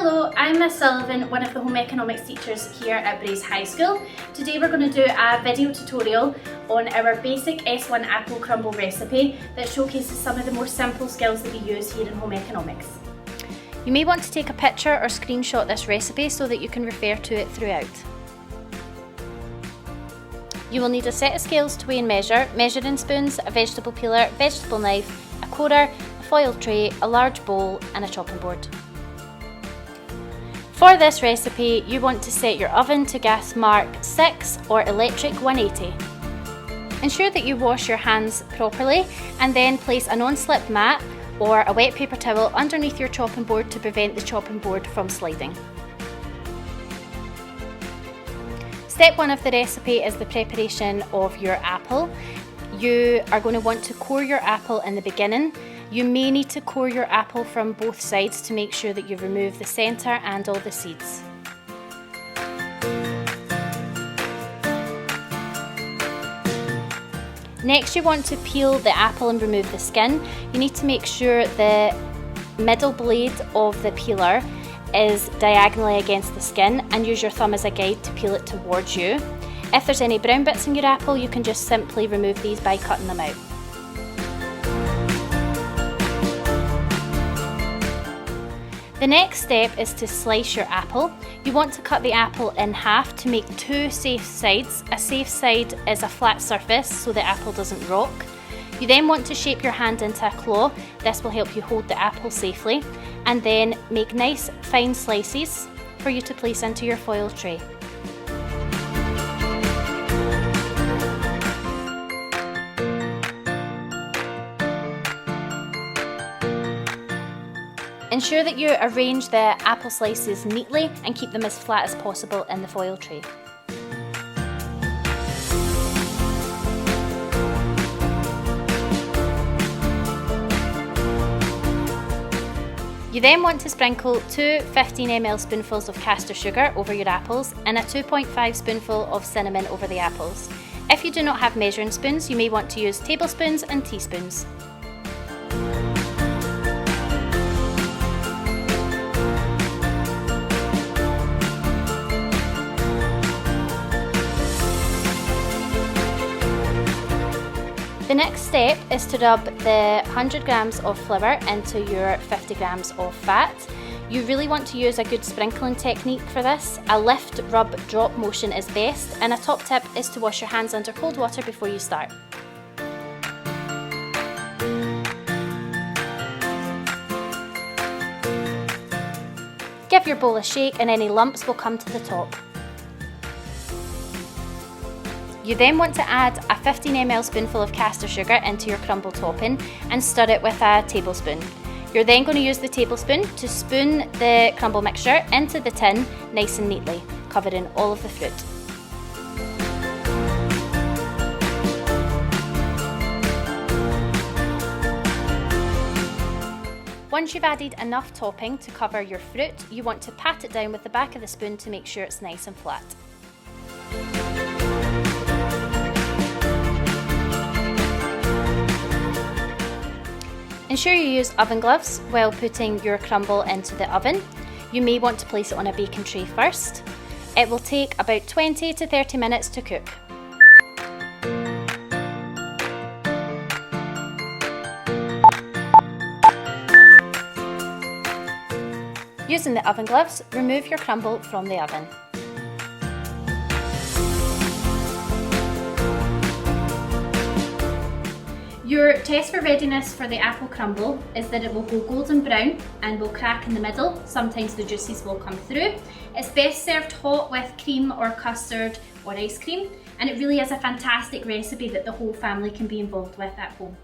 Hello, I'm Miss Sullivan, one of the home economics teachers here at Braes High School. Today we're going to do a video tutorial on our basic S1 apple crumble recipe that showcases some of the more simple skills that we use here in home economics. You may want to take a picture or screenshot this recipe so that you can refer to it throughout. You will need a set of scales to weigh and measure, measuring spoons, a vegetable peeler, vegetable knife, a quarter, a foil tray, a large bowl and a chopping board. For this recipe, you want to set your oven to gas mark 6 or electric 180. Ensure that you wash your hands properly and then place a non-slip mat or a wet paper towel underneath your chopping board to prevent the chopping board from sliding. Step 1 of the recipe is the preparation of your apple. You are going to want to core your apple in the beginning. You may need to core your apple from both sides to make sure that you remove the centre and all the seeds. Next, you want to peel the apple and remove the skin. You need to make sure the middle blade of the peeler is diagonally against the skin and use your thumb as a guide to peel it towards you. If there's any brown bits in your apple, you can just simply remove these by cutting them out. The next step is to slice your apple. You want to cut the apple in half to make two safe sides. A safe side is a flat surface so the apple doesn't rock. You then want to shape your hand into a claw. This will help you hold the apple safely. And then make nice fine slices for you to place into your foil tray. Ensure that you arrange the apple slices neatly and keep them as flat as possible in the foil tray. You then want to sprinkle 2 15 ml spoonfuls of caster sugar over your apples and a 2.5 spoonful of cinnamon over the apples. If you do not have measuring spoons, you may want to use tablespoons and teaspoons. The next step is to rub the 100 grams of flour into your 50 grams of fat. You really want to use a good sprinkling technique for this. A lift, rub, drop motion is best, and a top tip is to wash your hands under cold water before you start. Give your bowl a shake and any lumps will come to the top. You then want to add a 15 ml spoonful of caster sugar into your crumble topping and stir it with a tablespoon. You're then going to use the tablespoon to spoon the crumble mixture into the tin nice and neatly, covering all of the fruit. Once you've added enough topping to cover your fruit, you want to pat it down with the back of the spoon to make sure it's nice and flat. Ensure you use oven gloves while putting your crumble into the oven. You may want to place it on a baking tray first. It will take about 20 to 30 minutes to cook. Using the oven gloves, remove your crumble from the oven. Your test for readiness for the apple crumble is that it will go golden brown and will crack in the middle. Sometimes the juices will come through. It's best served hot with cream or custard or ice cream, and it really is a fantastic recipe that the whole family can be involved with at home.